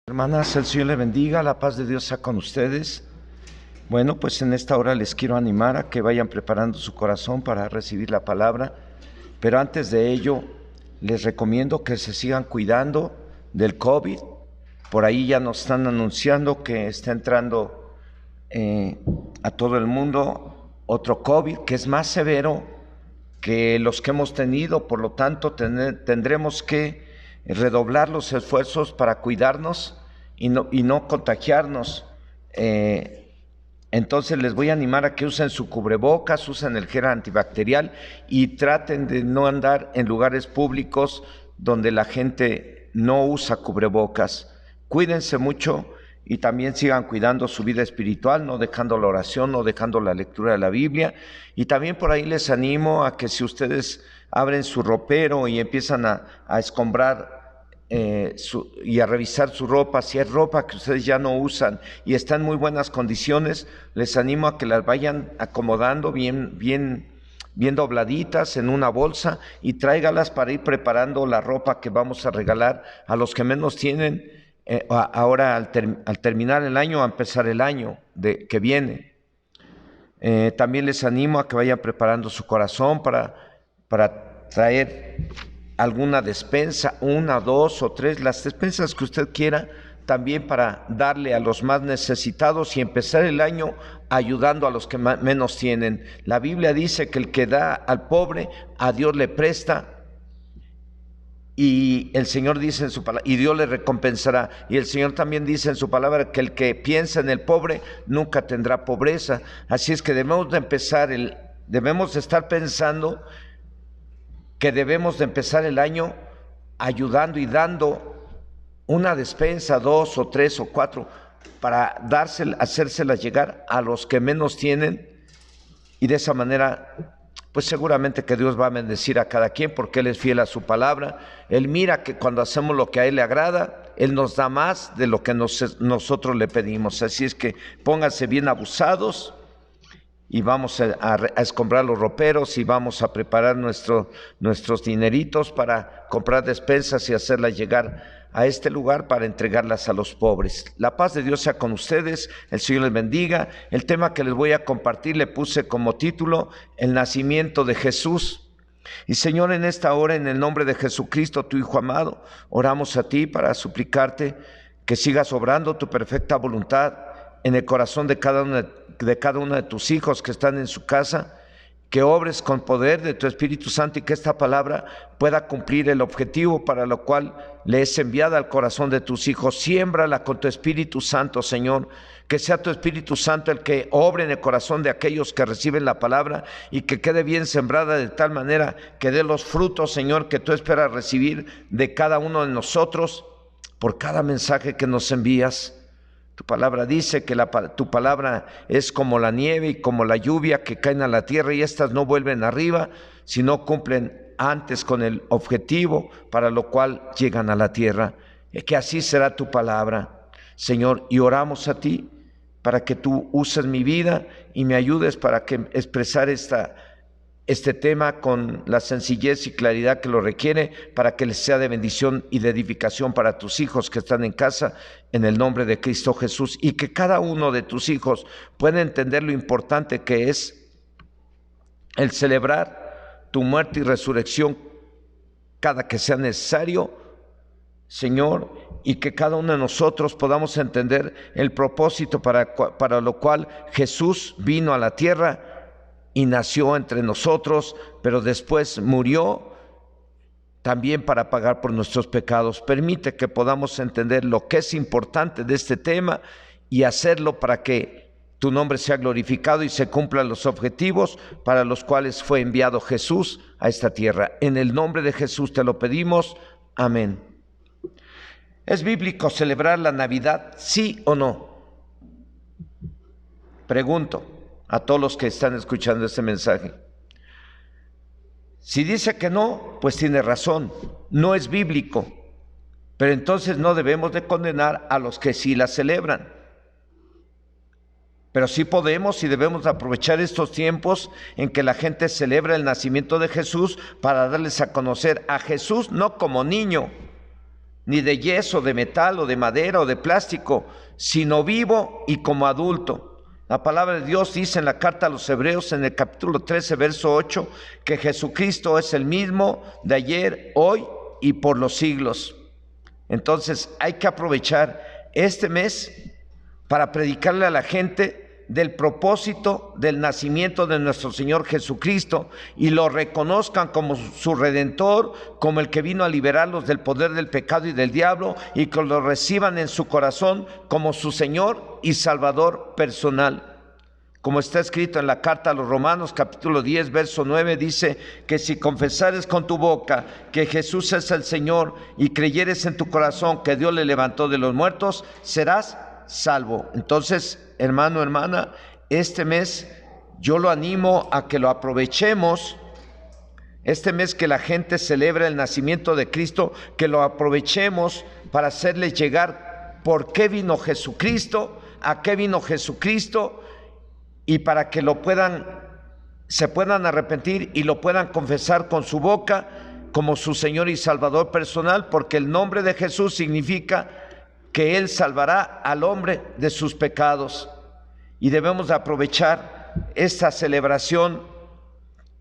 Hermanas, el Señor les bendiga, la paz de Dios sea con ustedes. Bueno, pues en esta hora les quiero animar a que vayan preparando su corazón para recibir la palabra, pero antes de ello les recomiendo que se sigan cuidando del COVID. Por ahí ya nos están anunciando que está entrando a todo el mundo otro COVID que es más severo que los que hemos tenido, por lo tanto tendremos que redoblar los esfuerzos para cuidarnos y no contagiarnos. Entonces les voy a animar a que usen su cubrebocas, usen el gel antibacterial y traten de no andar en lugares públicos donde la gente no usa cubrebocas. Cuídense mucho y también sigan cuidando su vida espiritual, no dejando la oración, no dejando la lectura de la Biblia. Y también por ahí les animo a que si ustedes abren su ropero y empiezan a escombrar y a revisar su ropa, si hay ropa que ustedes ya no usan y está en muy buenas condiciones, les animo a que las vayan acomodando bien dobladitas en una bolsa y tráigalas para ir preparando la ropa que vamos a regalar a los que menos tienen ahora al terminar el año, a empezar el año que viene. También les animo a que vayan preparando su corazón para traer alguna despensa, 1, 2 o 3, las despensas que usted quiera, también para darle a los más necesitados y empezar el año ayudando a los que menos tienen. La Biblia dice que el que da al pobre, a Dios le presta, y el Señor dice en su palabra, y Dios le recompensará. Y el Señor también dice en su palabra que el que piensa en el pobre nunca tendrá pobreza. Así es que debemos de estar pensando que debemos de empezar el año ayudando y dando una despensa, 2 o 3 o 4, para hacérselas llegar a los que menos tienen, y de esa manera pues seguramente que Dios va a bendecir a cada quien, porque Él es fiel a su palabra. Él mira que cuando hacemos lo que a Él le agrada, Él nos da más de lo que nosotros le pedimos. Así es que pónganse bien abusados y vamos a escombrar los roperos y vamos a preparar nuestros dineritos para comprar despensas y hacerlas llegar a este lugar para entregarlas a los pobres. La paz de Dios sea con ustedes, el Señor les bendiga. El tema que les voy a compartir le puse como título el nacimiento de Jesús. Y Señor, en esta hora, en el nombre de Jesucristo, tu Hijo amado, oramos a ti para suplicarte que sigas obrando tu perfecta voluntad en el corazón de cada uno de tus hijos que están en su casa, que obres con poder de tu Espíritu Santo y que esta palabra pueda cumplir el objetivo para lo cual le es enviada al corazón de tus hijos. Siémbrala con tu Espíritu Santo, Señor, que sea tu Espíritu Santo el que obre en el corazón de aquellos que reciben la palabra y que quede bien sembrada de tal manera que dé los frutos, Señor, que tú esperas recibir de cada uno de nosotros por cada mensaje que nos envías. Tu palabra dice que tu palabra es como la nieve y como la lluvia que caen a la tierra y estas no vuelven arriba, sino cumplen antes con el objetivo para lo cual llegan a la tierra. Que así será tu palabra, Señor, y oramos a ti para que tú uses mi vida y me ayudes para que expresar este tema con la sencillez y claridad que lo requiere, para que les sea de bendición y de edificación para tus hijos que están en casa, en el nombre de Cristo Jesús, y que cada uno de tus hijos pueda entender lo importante que es el celebrar tu muerte y resurrección cada que sea necesario, Señor, y que cada uno de nosotros podamos entender el propósito para lo cual Jesús vino a la tierra y nació entre nosotros, pero después murió también para pagar por nuestros pecados. Permite que podamos entender lo que es importante de este tema y hacerlo para que tu nombre sea glorificado y se cumplan los objetivos para los cuales fue enviado Jesús a esta tierra. En el nombre de Jesús te lo pedimos. Amén. ¿Es bíblico celebrar la Navidad, sí o no? Pregunto a todos los que están escuchando este mensaje. Si dice que no, pues tiene razón, no es bíblico, pero entonces no debemos de condenar a los que sí la celebran. Pero sí podemos y debemos aprovechar estos tiempos en que la gente celebra el nacimiento de Jesús para darles a conocer a Jesús no como niño, ni de yeso, de metal o de madera o de plástico, sino vivo y como adulto. La palabra de Dios dice en la carta a los Hebreos, en el capítulo 13, verso 8, que Jesucristo es el mismo de ayer, hoy y por los siglos. Entonces hay que aprovechar este mes para predicarle a la gente del propósito del nacimiento de nuestro Señor Jesucristo y lo reconozcan como su Redentor, como el que vino a liberarlos del poder del pecado y del diablo, y que lo reciban en su corazón como su Señor y Salvador personal. Como está escrito en la carta a los Romanos, capítulo 10, verso 9, dice que si confesares con tu boca que Jesús es el Señor y creyeres en tu corazón que Dios le levantó de los muertos, serás salvo. Entonces, hermano, hermana, este mes yo lo animo a que lo aprovechemos. Este mes que la gente celebra el nacimiento de Cristo, que lo aprovechemos para hacerles llegar por qué vino Jesucristo, a qué vino Jesucristo, y para que se puedan arrepentir y lo puedan confesar con su boca como su Señor y Salvador personal, porque el nombre de Jesús significa que Él salvará al hombre de sus pecados. Y debemos de aprovechar esta celebración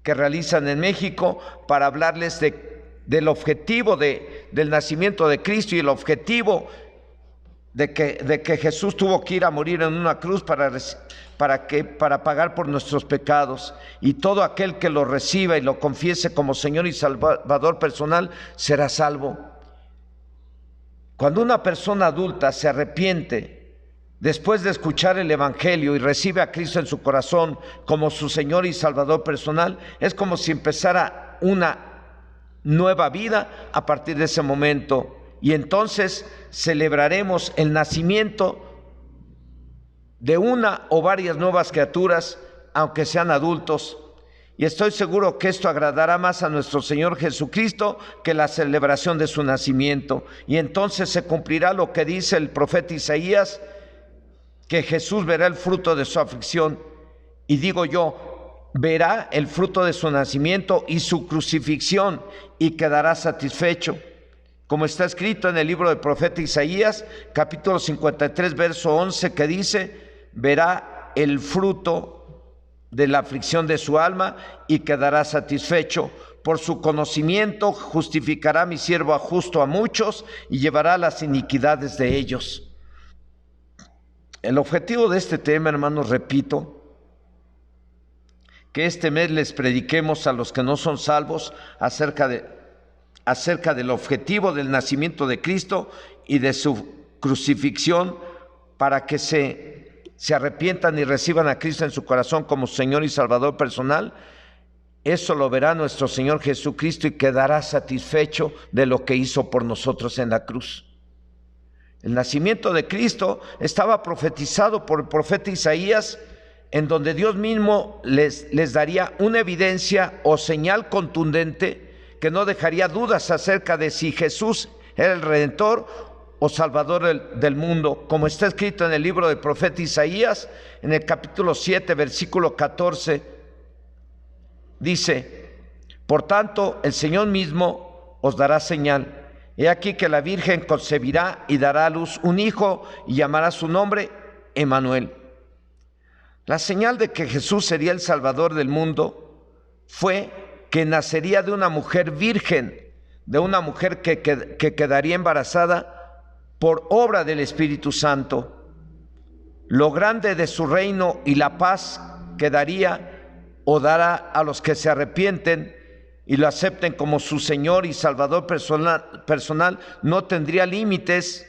que realizan en México para hablarles del objetivo del nacimiento de Cristo y el objetivo de que Jesús tuvo que ir a morir en una cruz para pagar por nuestros pecados. Y todo aquel que lo reciba y lo confiese como Señor y Salvador personal será salvo. Cuando una persona adulta se arrepiente después de escuchar el Evangelio y recibe a Cristo en su corazón como su Señor y Salvador personal, es como si empezara una nueva vida a partir de ese momento. Y entonces celebraremos el nacimiento de una o varias nuevas criaturas, aunque sean adultos. Y estoy seguro que esto agradará más a nuestro Señor Jesucristo que la celebración de su nacimiento. Y entonces se cumplirá lo que dice el profeta Isaías, que Jesús verá el fruto de su aflicción. Y digo yo, verá el fruto de su nacimiento y su crucifixión y quedará satisfecho. Como está escrito en el libro del profeta Isaías, capítulo 53, verso 11, que dice, verá el fruto de la aflicción de su alma y quedará satisfecho. Por su conocimiento justificará mi siervo justo a muchos y llevará las iniquidades de ellos. El objetivo de este tema, hermanos, repito, que este mes les prediquemos a los que no son salvos acerca del objetivo del nacimiento de Cristo y de su crucifixión, para que se arrepientan y reciban a Cristo en su corazón como Señor y Salvador personal. Eso lo verá nuestro Señor Jesucristo y quedará satisfecho de lo que hizo por nosotros en la cruz. El nacimiento de Cristo estaba profetizado por el profeta Isaías, en donde Dios mismo les daría una evidencia o señal contundente que no dejaría dudas acerca de si Jesús era el Redentor o Salvador del mundo, como está escrito en el libro del profeta Isaías, en el capítulo 7, versículo 14, dice, por tanto, el Señor mismo os dará señal. He aquí que la Virgen concebirá y dará a luz un hijo y llamará su nombre Emmanuel. La señal de que Jesús sería el Salvador del mundo fue que nacería de una mujer virgen, de una mujer que quedaría embarazada por obra del Espíritu Santo. Lo grande de su reino y la paz que daría o dará a los que se arrepienten y lo acepten como su Señor y Salvador personal no tendría límites,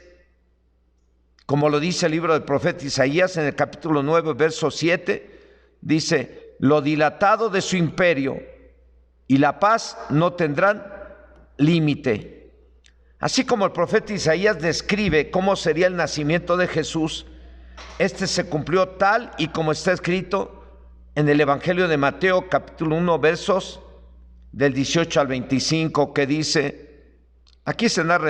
como lo dice el libro del profeta Isaías en el capítulo 9, verso 7, dice, lo dilatado de su imperio y la paz no tendrán límite. Así como el profeta Isaías describe cómo sería el nacimiento de Jesús, este se cumplió tal y como está escrito en el Evangelio de Mateo, capítulo 1, versos del 18 al 25, que dice, aquí se narra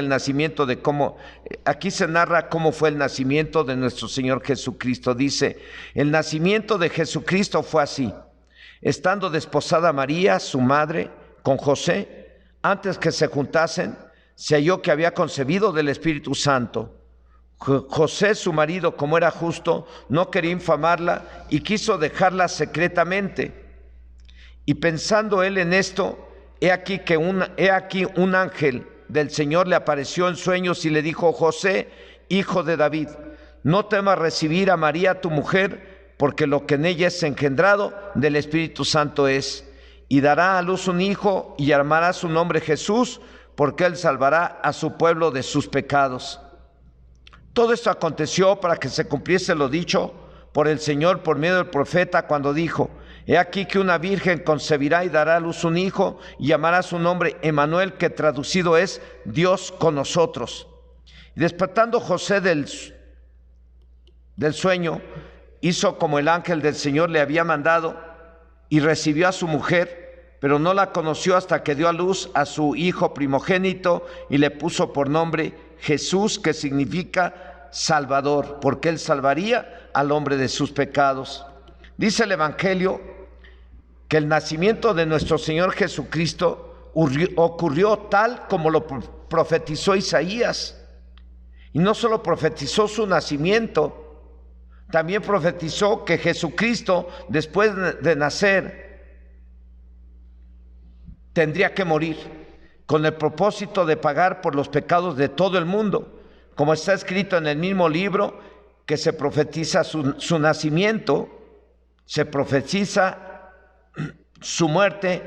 cómo fue el nacimiento de nuestro Señor Jesucristo. Dice, el nacimiento de Jesucristo fue así, estando desposada María, su madre, con José, antes que se juntasen, se halló que había concebido del Espíritu Santo. José, su marido, como era justo, no quería infamarla y quiso dejarla secretamente. Y pensando él en esto, he aquí un ángel del Señor le apareció en sueños y le dijo: José, hijo de David, no temas recibir a María tu mujer, porque lo que en ella es engendrado del Espíritu Santo es. Y dará a luz un hijo y llamará su nombre Jesús, porque él salvará a su pueblo de sus pecados. Todo esto aconteció para que se cumpliese lo dicho por el Señor por medio del profeta, cuando dijo: he aquí que una virgen concebirá y dará a luz un hijo y llamará su nombre Emmanuel, que traducido es Dios con nosotros. Y despertando José del sueño, hizo como el ángel del Señor le había mandado y recibió a su mujer, pero no la conoció hasta que dio a luz a su hijo primogénito y le puso por nombre Jesús, que significa Salvador, porque él salvaría al hombre de sus pecados. Dice el Evangelio que el nacimiento de nuestro Señor Jesucristo ocurrió tal como lo profetizó Isaías. Y no solo profetizó su nacimiento, también profetizó que Jesucristo, después de nacer, tendría que morir, con el propósito de pagar por los pecados de todo el mundo, como está escrito en el mismo libro que se profetiza su nacimiento, se profetiza su muerte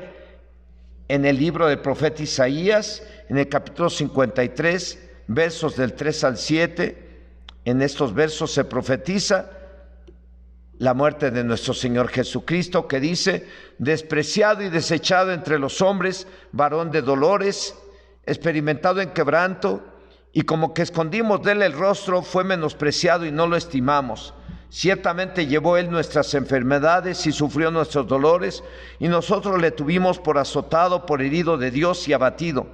en el libro del profeta Isaías, en el capítulo 53, versos del 3 al 7. En estos versos se profetiza la muerte de nuestro Señor Jesucristo, que dice: despreciado y desechado entre los hombres, varón de dolores, experimentado en quebranto, y como que escondimos de él el rostro, fue menospreciado y no lo estimamos. Ciertamente llevó él nuestras enfermedades y sufrió nuestros dolores, y nosotros le tuvimos por azotado, por herido de Dios y abatido.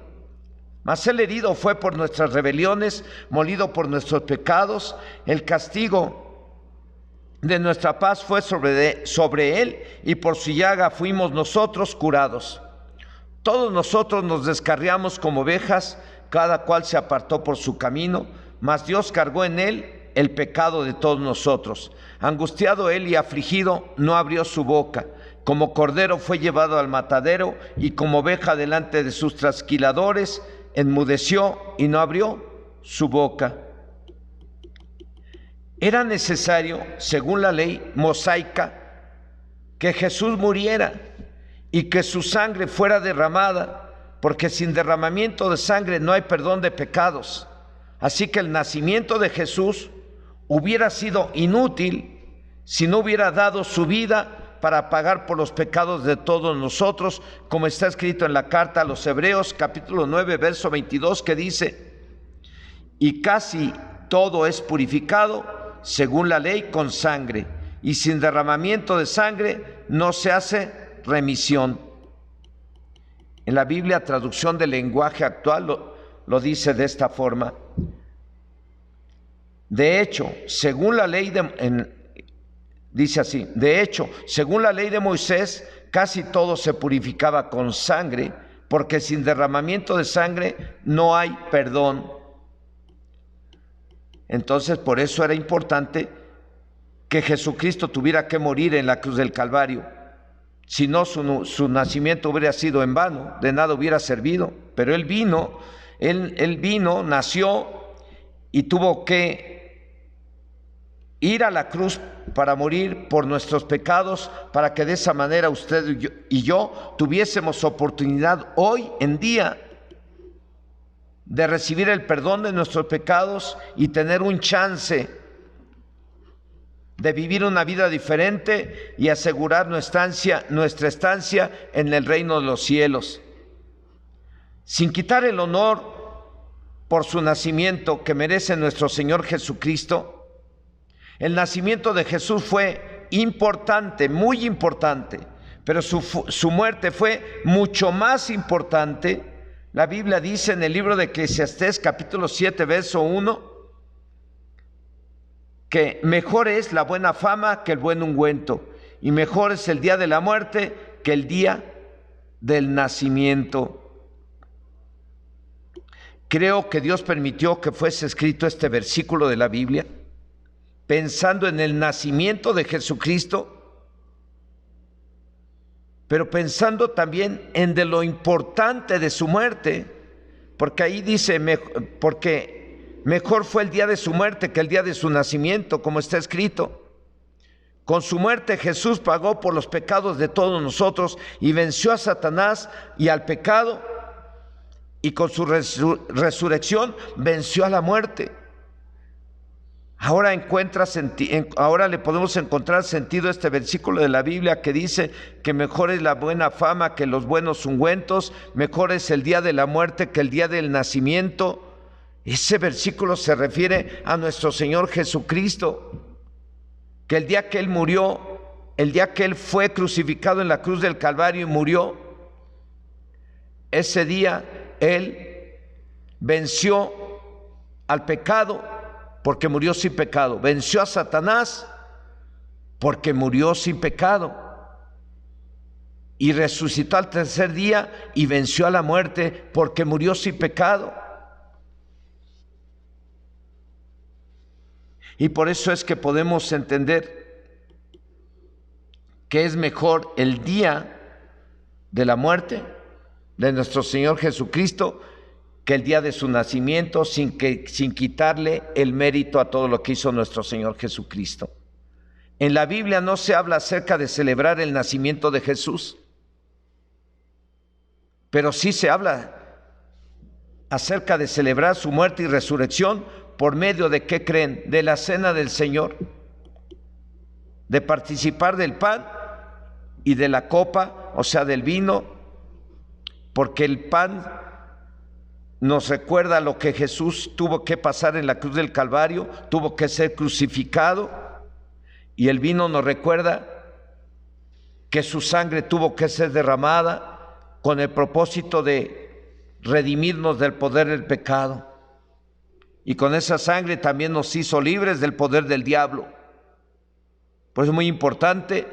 Mas el herido fue por nuestras rebeliones, molido por nuestros pecados. El castigo de nuestra paz fue sobre él, y por su llaga fuimos nosotros curados. Todos nosotros nos descarriamos como ovejas, cada cual se apartó por su camino, mas Dios cargó en él el pecado de todos nosotros. Angustiado él y afligido, no abrió su boca. Como cordero fue llevado al matadero, y como oveja delante de sus trasquiladores, enmudeció y no abrió su boca. Era necesario, según la ley mosaica, que Jesús muriera y que su sangre fuera derramada, porque sin derramamiento de sangre no hay perdón de pecados. Así que el nacimiento de Jesús hubiera sido inútil si no hubiera dado su vida para pagar por los pecados de todos nosotros, como está escrito en la carta a los Hebreos, capítulo 9, verso 22, que dice: y casi todo es purificado según la ley con sangre, y sin derramamiento de sangre no se hace remisión. En la Biblia, traducción del lenguaje actual, lo dice de esta forma: de hecho, según la ley dice así: de hecho, según la ley de Moisés, casi todo se purificaba con sangre, porque sin derramamiento de sangre no hay perdón. Entonces, por eso era importante que Jesucristo tuviera que morir en la cruz del Calvario. Si no, su nacimiento hubiera sido en vano, de nada hubiera servido. Pero Él vino, nació y tuvo que ir a la cruz para morir por nuestros pecados, para que de esa manera usted y yo tuviésemos oportunidad hoy en día de recibir el perdón de nuestros pecados y tener un chance de vivir una vida diferente y asegurar nuestra estancia en el reino de los cielos. Sin quitar el honor por su nacimiento que merece nuestro Señor Jesucristo, el nacimiento de Jesús fue importante, muy importante, pero su muerte fue mucho más importante. La Biblia dice en el libro de Eclesiastés, capítulo 7, verso 1, que mejor es la buena fama que el buen ungüento, y mejor es el día de la muerte que el día del nacimiento. creo que Dios permitió que fuese escrito este versículo de la Biblia, pensando en el nacimiento de Jesucristo, pero pensando también en de lo importante de su muerte, porque ahí dice, porque mejor fue el día de su muerte que el día de su nacimiento, como está escrito. Con su muerte Jesús pagó por los pecados de todos nosotros y venció a Satanás y al pecado, y con su resurrección venció a la muerte. Ahora le podemos encontrar sentido a este versículo de la Biblia que dice que mejor es la buena fama que los buenos ungüentos, mejor es el día de la muerte que el día del nacimiento. Ese versículo se refiere a nuestro Señor Jesucristo, que el día que Él murió, el día que Él fue crucificado en la cruz del Calvario y murió, ese día Él venció al pecado porque murió sin pecado, venció a Satanás porque murió sin pecado, y resucitó al tercer día y venció a la muerte porque murió sin pecado. Y por eso es que podemos entender que es mejor el día de la muerte de nuestro Señor Jesucristo que el día de su nacimiento, sin quitarle el mérito a todo lo que hizo nuestro Señor Jesucristo. En la Biblia no se habla acerca de celebrar el nacimiento de Jesús, pero sí se habla acerca de celebrar su muerte y resurrección. ¿Por medio de qué creen? De la cena del Señor, de participar del pan y de la copa, o sea, del vino, porque el pan nos recuerda lo que Jesús tuvo que pasar en la cruz del Calvario, tuvo que ser crucificado, y el vino nos recuerda que su sangre tuvo que ser derramada con el propósito de redimirnos del poder del pecado. Y con esa sangre también nos hizo libres del poder del diablo. Por eso es muy importante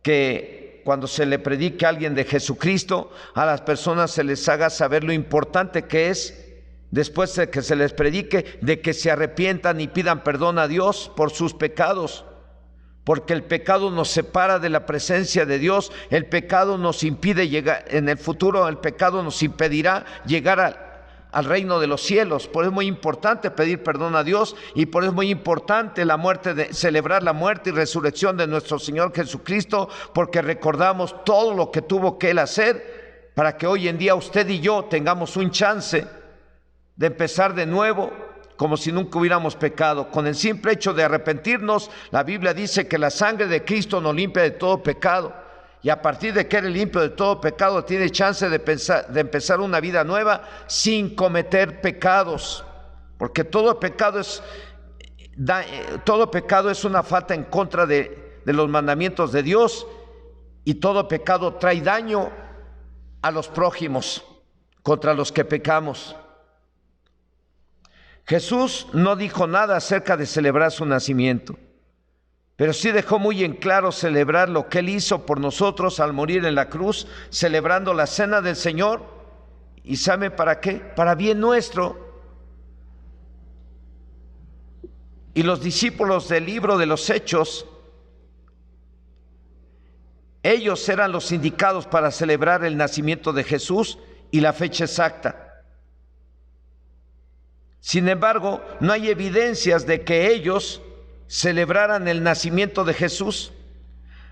que cuando se le predique a alguien de Jesucristo, a las personas se les haga saber lo importante que es, después de que se les predique, de que se arrepientan y pidan perdón a Dios por sus pecados. Porque el pecado nos separa de la presencia de Dios, el pecado nos impide llegar, en el futuro el pecado nos impedirá llegar al reino de los cielos. Por eso es muy importante pedir perdón a Dios, y por eso es muy importante celebrar la muerte y resurrección de nuestro Señor Jesucristo, porque recordamos todo lo que tuvo que Él hacer para que hoy en día usted y yo tengamos un chance de empezar de nuevo, como si nunca hubiéramos pecado. Con el simple hecho de arrepentirnos, la Biblia dice que la sangre de Cristo nos limpia de todo pecado. Y a partir de que eres limpio de todo pecado, tiene chance de empezar una vida nueva sin cometer pecados. Porque todo pecado es una falta en contra de los mandamientos de Dios, y todo pecado trae daño a los prójimos contra los que pecamos. Jesús no dijo nada acerca de celebrar su nacimiento, pero sí dejó muy en claro celebrar lo que Él hizo por nosotros al morir en la cruz, celebrando la cena del Señor. ¿Y sabe para qué? Para bien nuestro. Y los discípulos del libro de los Hechos, ellos eran los indicados para celebrar el nacimiento de Jesús y la fecha exacta. Sin embargo, no hay evidencias de que ellos celebraran el nacimiento de Jesús,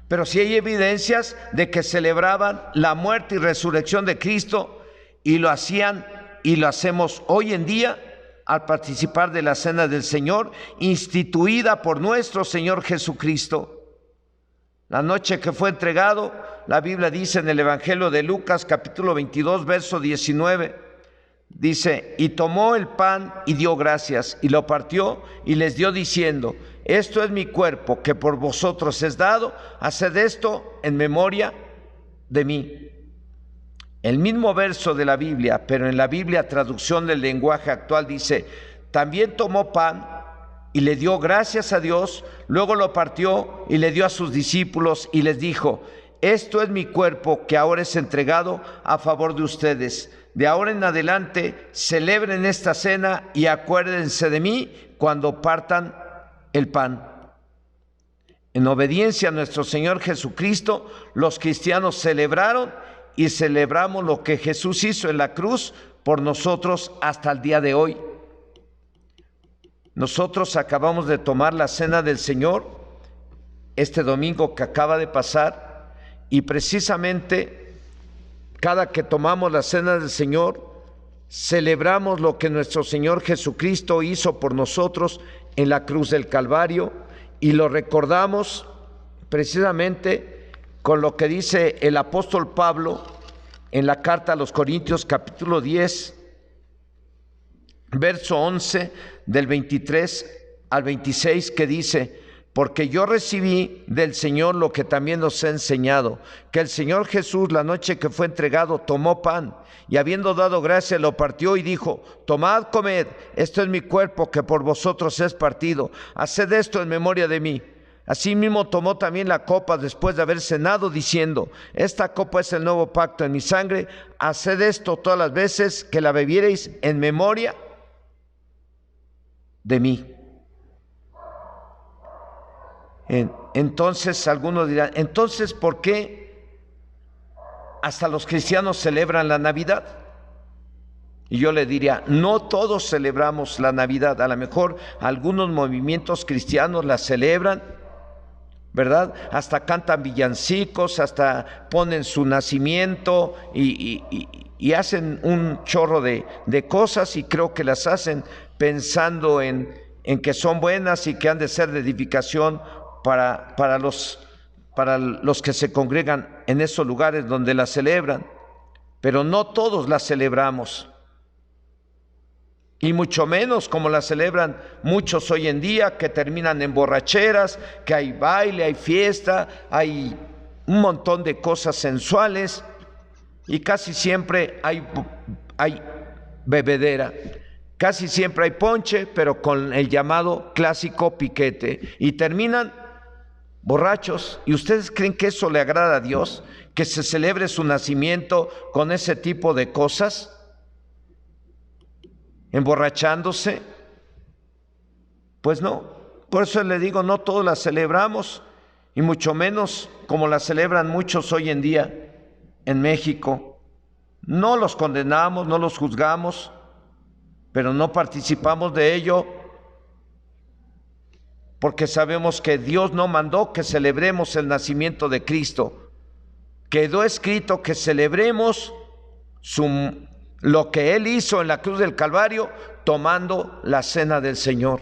pero sí hay evidencias de que celebraban la muerte y resurrección de Cristo, y lo hacían y lo hacemos hoy en día al participar de la cena del Señor, instituida por nuestro Señor Jesucristo. La noche que fue entregado, la Biblia dice en el Evangelio de Lucas, capítulo 22, verso 19, dice: y tomó el pan y dio gracias, y lo partió y les dio diciendo: esto es mi cuerpo que por vosotros es dado, haced esto en memoria de mí. El mismo verso de la Biblia, pero en la Biblia traducción del lenguaje actual, dice: también tomó pan y le dio gracias a Dios, luego lo partió y le dio a sus discípulos y les dijo: esto es mi cuerpo que ahora es entregado a favor de ustedes. de ahora en adelante celebren esta cena y acuérdense de mí cuando partan el pan. En obediencia a nuestro Señor Jesucristo, los cristianos celebraron y celebramos lo que Jesús hizo en la cruz por nosotros hasta el día de hoy. Nosotros acabamos de tomar la cena del Señor este domingo que acaba de pasar, y precisamente cada que tomamos la cena del Señor, celebramos lo que nuestro Señor Jesucristo hizo por nosotros en la cruz del Calvario, y lo recordamos precisamente con lo que dice el apóstol Pablo en la carta a los Corintios capítulo 10, verso 11, del 23 al 26, que dice: porque yo recibí del Señor lo que también os he enseñado, que el Señor Jesús, la noche que fue entregado, tomó pan, y habiendo dado gracias, lo partió y dijo: tomad, comed, esto es mi cuerpo que por vosotros es partido, haced esto en memoria de mí. Asimismo tomó también la copa después de haber cenado, diciendo: esta copa es el nuevo pacto en mi sangre, haced esto todas las veces que la bebiereis en memoria de mí. Entonces algunos dirán: entonces, ¿por qué hasta los cristianos celebran la Navidad? Y yo le diría: no todos celebramos la Navidad. A lo mejor algunos movimientos cristianos la celebran, ¿verdad? Hasta cantan villancicos, hasta ponen su nacimiento y hacen un chorro de cosas, y creo que las hacen pensando en que son buenas y que han de ser de edificación para los que se congregan en esos lugares donde la celebran. Pero no todos la celebramos, y mucho menos como la celebran muchos hoy en día, que terminan en borracheras, que hay baile, hay fiesta, hay un montón de cosas sensuales, y casi siempre hay bebedera, casi siempre hay ponche, pero con el llamado clásico piquete, y terminan borrachos. ¿Y ustedes creen que eso le agrada a Dios, que se celebre su nacimiento con ese tipo de cosas? ¿Emborrachándose? Pues no. Por eso le digo, no todos la celebramos, y mucho menos como la celebran muchos hoy en día en México. No los condenamos, no los juzgamos, pero no participamos de ello, porque sabemos que Dios no mandó que celebremos el nacimiento de Cristo. Quedó escrito que celebremos lo que Él hizo en la cruz del Calvario, tomando la cena del Señor.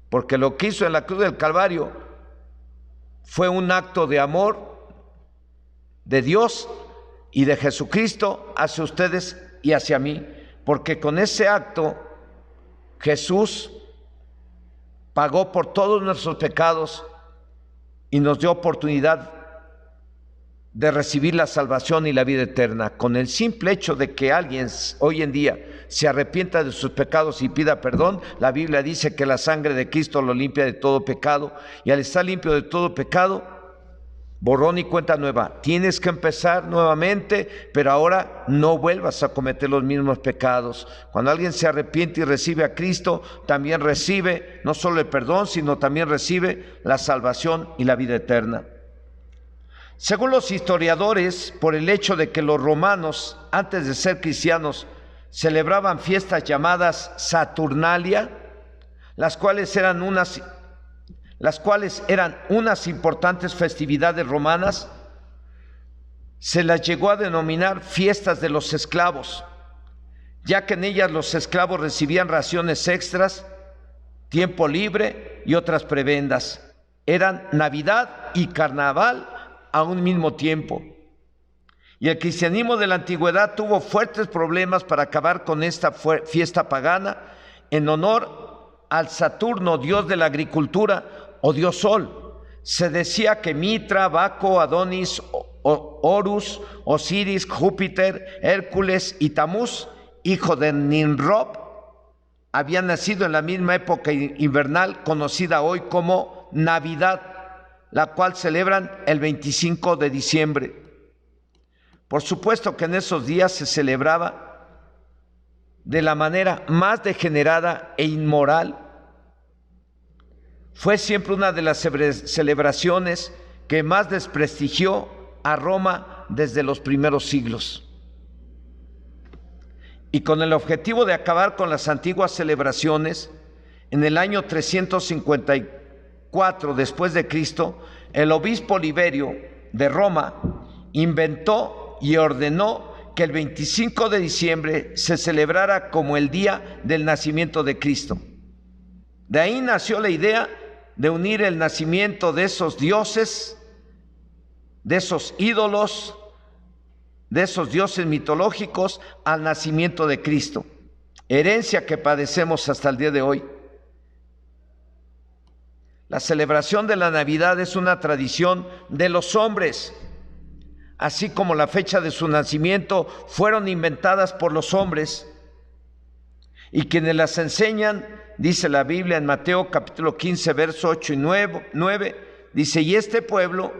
Porque lo que hizo en la cruz del Calvario fue un acto de amor de Dios y de Jesucristo hacia ustedes y hacia mí. Porque con ese acto Jesús pagó por todos nuestros pecados y nos dio oportunidad de recibir la salvación y la vida eterna. Con el simple hecho de que alguien hoy en día se arrepienta de sus pecados y pida perdón, la Biblia dice que la sangre de Cristo lo limpia de todo pecado, y al estar limpio de todo pecado, borrón y cuenta nueva. Tienes que empezar nuevamente, pero ahora no vuelvas a cometer los mismos pecados. Cuando alguien se arrepiente y recibe a Cristo, también recibe no solo el perdón, sino también recibe la salvación y la vida eterna. Según los historiadores, por el hecho de que los romanos, antes de ser cristianos, celebraban fiestas llamadas Saturnalia, las cuales eran unas importantes festividades romanas, se las llegó a denominar fiestas de los esclavos, ya que en ellas los esclavos recibían raciones extras, tiempo libre y otras prebendas. Eran Navidad y Carnaval a un mismo tiempo. Y el cristianismo de la antigüedad tuvo fuertes problemas para acabar con esta fiesta pagana en honor al Saturno, dios de la agricultura o dios Sol. Se decía que Mitra, Baco, Adonis, Horus, Osiris, Júpiter, Hércules y Tamuz, hijo de Nimrod, habían nacido en la misma época invernal conocida hoy como Navidad, la cual celebran el 25 de diciembre. Por supuesto que en esos días se celebraba de la manera más degenerada e inmoral. Fue siempre una de las celebraciones que más desprestigió a Roma desde los primeros siglos. Y con el objetivo de acabar con las antiguas celebraciones, en el año 354 después de Cristo, el obispo Liberio de Roma inventó y ordenó que el 25 de diciembre se celebrara como el día del nacimiento de Cristo. De ahí nació la idea de unir el nacimiento de esos dioses, de esos ídolos, de esos dioses mitológicos al nacimiento de Cristo, herencia que padecemos hasta el día de hoy. La celebración de la Navidad es una tradición de los hombres, así como la fecha de su nacimiento fueron inventadas por los hombres, y quienes las enseñan, dice la Biblia en Mateo capítulo 15, verso 8 y 9, dice: y este pueblo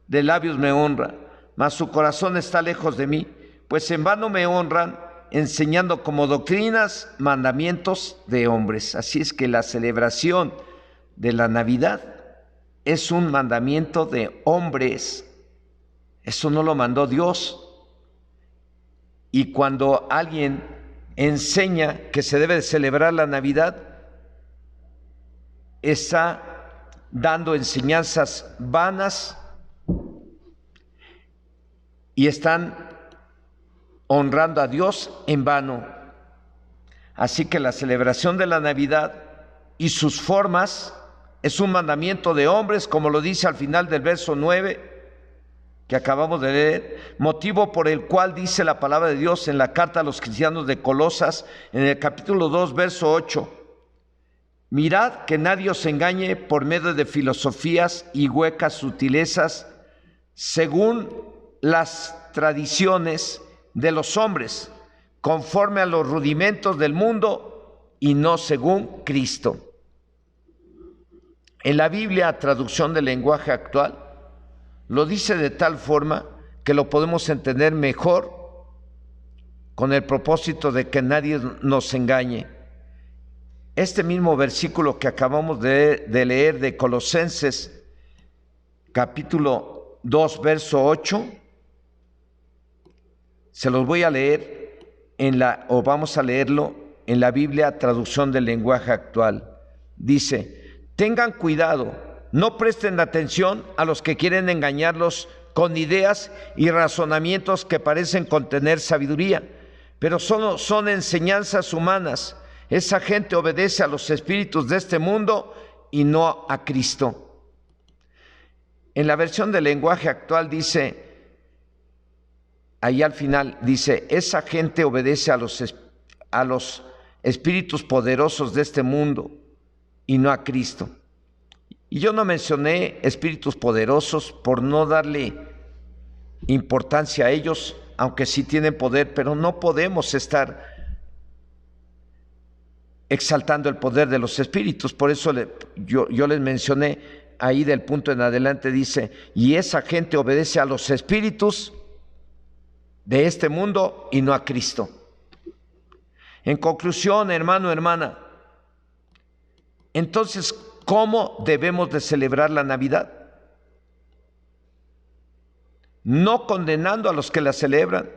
de labios me honra, mas su corazón está lejos de mí, pues en vano me honran, enseñando como doctrinas mandamientos de hombres. Así es que la celebración de la Navidad es un mandamiento de hombres. Eso no lo mandó Dios. Y cuando alguien enseña que se debe de celebrar la Navidad, está dando enseñanzas vanas y están honrando a Dios en vano. Así que la celebración de la Navidad y sus formas es un mandamiento de hombres, como lo dice al final del verso 9 que acabamos de leer, motivo por el cual dice la palabra de Dios en la carta a los cristianos de Colosas, en el capítulo 2, verso 8: mirad que nadie os engañe por medio de filosofías y huecas sutilezas, según las tradiciones de los hombres, conforme a los rudimentos del mundo y no según Cristo. En la Biblia, traducción del lenguaje actual, lo dice de tal forma que lo podemos entender mejor, con el propósito de que nadie nos engañe. Este mismo versículo que acabamos de leer de Colosenses, capítulo 2, verso 8, se los voy a leer vamos a leerlo en la Biblia, traducción del lenguaje actual. Dice: tengan cuidado, no presten atención a los que quieren engañarlos con ideas y razonamientos que parecen contener sabiduría, pero solo son enseñanzas humanas. Esa gente obedece a los espíritus de este mundo y no a Cristo. En la versión del lenguaje actual dice, ahí al final dice: esa gente obedece a los espíritus poderosos de este mundo y no a Cristo. Y yo no mencioné espíritus poderosos por no darle importancia a ellos, aunque sí tienen poder, pero no podemos estar exaltando el poder de los espíritus. Por eso yo les mencioné ahí del punto en adelante, dice: y esa gente obedece a los espíritus de este mundo y no a Cristo. En conclusión, hermano, hermana, entonces, ¿cómo debemos de celebrar la Navidad? No condenando a los que la celebran.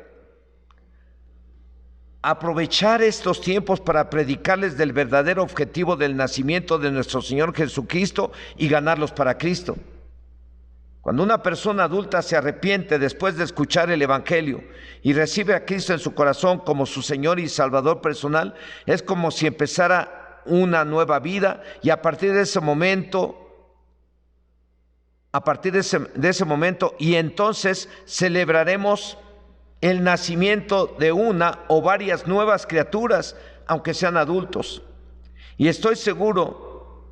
Aprovechar estos tiempos para predicarles del verdadero objetivo del nacimiento de nuestro Señor Jesucristo y ganarlos para Cristo. Cuando una persona adulta se arrepiente después de escuchar el Evangelio y recibe a Cristo en su corazón como su Señor y Salvador personal, es como si empezara una nueva vida, y a partir de ese momento, y entonces celebraremos el nacimiento de una o varias nuevas criaturas, aunque sean adultos. Y estoy seguro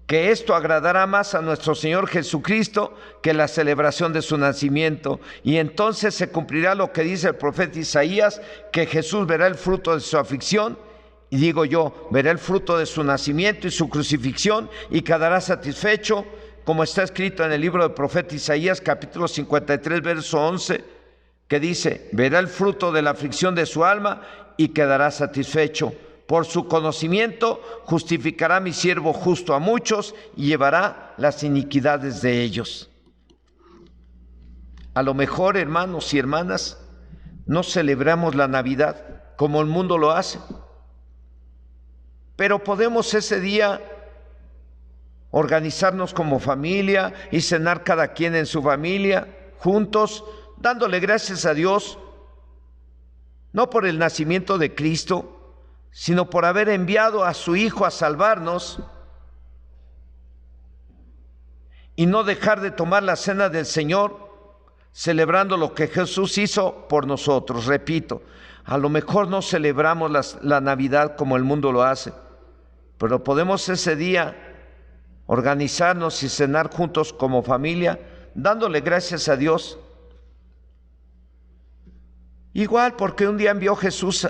que esto agradará más a nuestro Señor Jesucristo que la celebración de su nacimiento. Y entonces se cumplirá lo que dice el profeta Isaías, que Jesús verá el fruto de su aflicción, y digo yo, verá el fruto de su nacimiento y su crucifixión, y quedará satisfecho, como está escrito en el libro del profeta Isaías, capítulo 53, verso 11, que dice: verá el fruto de la aflicción de su alma y quedará satisfecho. Por su conocimiento justificará mi siervo justo a muchos y llevará las iniquidades de ellos. A lo mejor, hermanos y hermanas, no celebramos la Navidad como el mundo lo hace, pero podemos ese día organizarnos como familia y cenar cada quien en su familia, juntos, dándole gracias a Dios, no por el nacimiento de Cristo, sino por haber enviado a su Hijo a salvarnos, y no dejar de tomar la cena del Señor, celebrando lo que Jesús hizo por nosotros. Repito, a lo mejor no celebramos la Navidad como el mundo lo hace, pero podemos ese día organizarnos y cenar juntos como familia, dándole gracias a Dios. Igual, porque un día envió Jesús,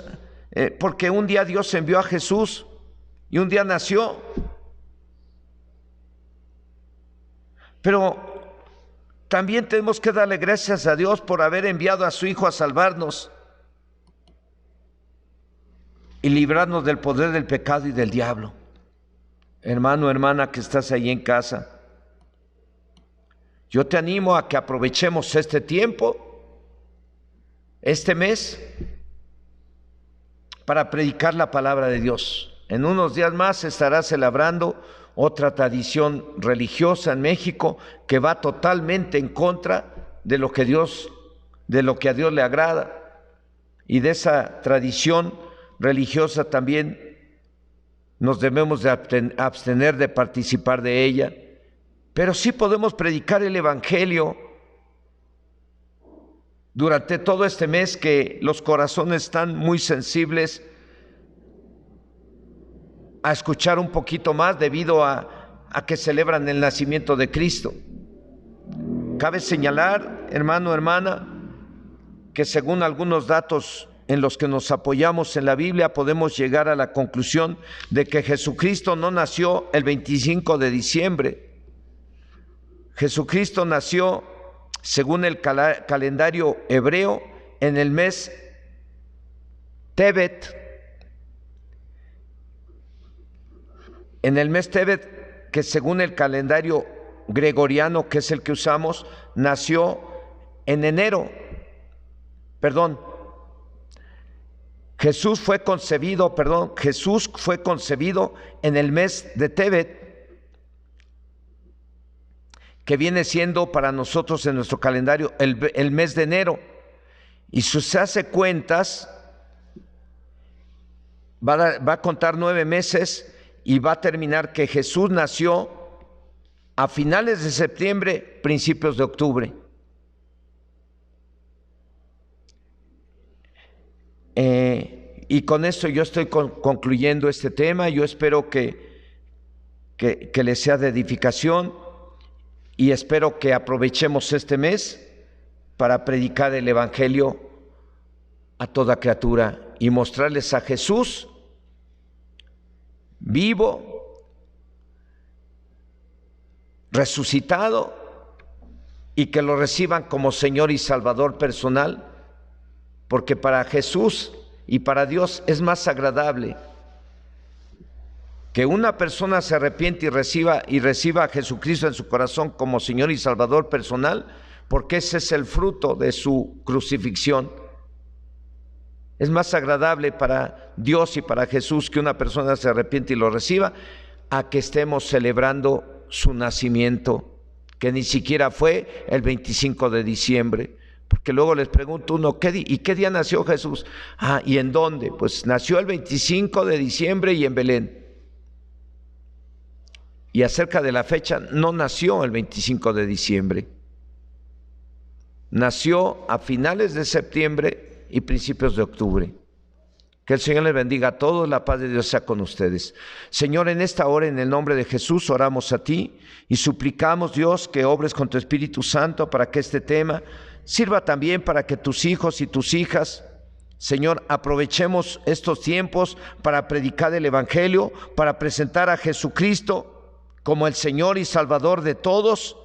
porque un día Dios envió a Jesús y un día nació. Pero también tenemos que darle gracias a Dios por haber enviado a su Hijo a salvarnos y librarnos del poder del pecado y del diablo. Hermano, hermana que estás ahí en casa, yo te animo a que aprovechemos este tiempo, este mes, para predicar la palabra de Dios. En unos días más se estará celebrando otra tradición religiosa en México que va totalmente en contra de lo que a Dios le agrada. Y de esa tradición religiosa también nos debemos de abstener de participar de ella. Pero sí podemos predicar el Evangelio durante todo este mes, que los corazones están muy sensibles a escuchar un poquito más debido a que celebran el nacimiento de Cristo. Cabe señalar, hermano, hermana, que según algunos datos en los que nos apoyamos en la Biblia, podemos llegar a la conclusión de que Jesucristo no nació el 25 de diciembre. Jesucristo nació, según el calendario hebreo, en el mes Tebet. En el mes Tebet, que según el calendario gregoriano, que es el que usamos, nació en enero. Jesús fue concebido en el mes de Tebet, que viene siendo para nosotros en nuestro calendario el mes de enero. Y si se hace cuentas, va a contar 9 meses y va a terminar que Jesús nació a finales de septiembre, principios de octubre. Y con esto yo estoy concluyendo este tema. Yo espero que les sea de edificación, y espero que aprovechemos este mes para predicar el Evangelio a toda criatura y mostrarles a Jesús vivo, resucitado, y que lo reciban como Señor y Salvador personal, porque para Jesús y para Dios es más agradable que una persona se arrepiente y reciba a Jesucristo en su corazón como Señor y Salvador personal, porque ese es el fruto de su crucifixión. Es más agradable para Dios y para Jesús que una persona se arrepiente y lo reciba, a que estemos celebrando su nacimiento, que ni siquiera fue el 25 de diciembre. Porque luego les pregunto uno, ¿y qué día nació Jesús? ¿Y en dónde? Pues nació el 25 de diciembre y en Belén. Y acerca de la fecha, no nació el 25 de diciembre. Nació a finales de septiembre y principios de octubre. Que el Señor les bendiga a todos, la paz de Dios sea con ustedes. Señor, en esta hora, en el nombre de Jesús, oramos a ti y suplicamos, Dios, que obres con tu Espíritu Santo para que este tema sirva también para que tus hijos y tus hijas, Señor, aprovechemos estos tiempos para predicar el Evangelio, para presentar a Jesucristo como el Señor y Salvador de todos,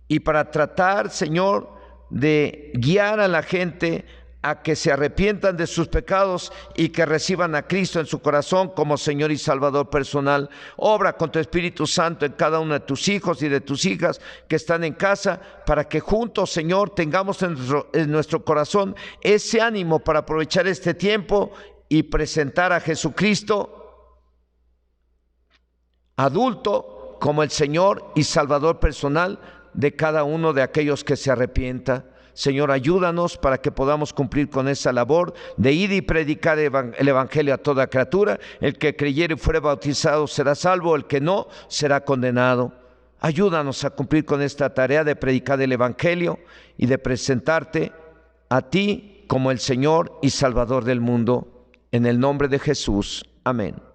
y para tratar, Señor, de guiar a la gente a que se arrepientan de sus pecados y que reciban a Cristo en su corazón como Señor y Salvador personal. Obra con tu Espíritu Santo en cada uno de tus hijos y de tus hijas que están en casa, para que juntos, Señor, tengamos en nuestro corazón ese ánimo para aprovechar este tiempo y presentar a Jesucristo adulto como el Señor y Salvador personal de cada uno de aquellos que se arrepienta. Señor, ayúdanos para que podamos cumplir con esa labor de ir y predicar el Evangelio a toda criatura. El que creyere y fuere bautizado será salvo, el que no será condenado. Ayúdanos a cumplir con esta tarea de predicar el Evangelio y de presentarte a ti como el Señor y Salvador del mundo. En el nombre de Jesús. Amén.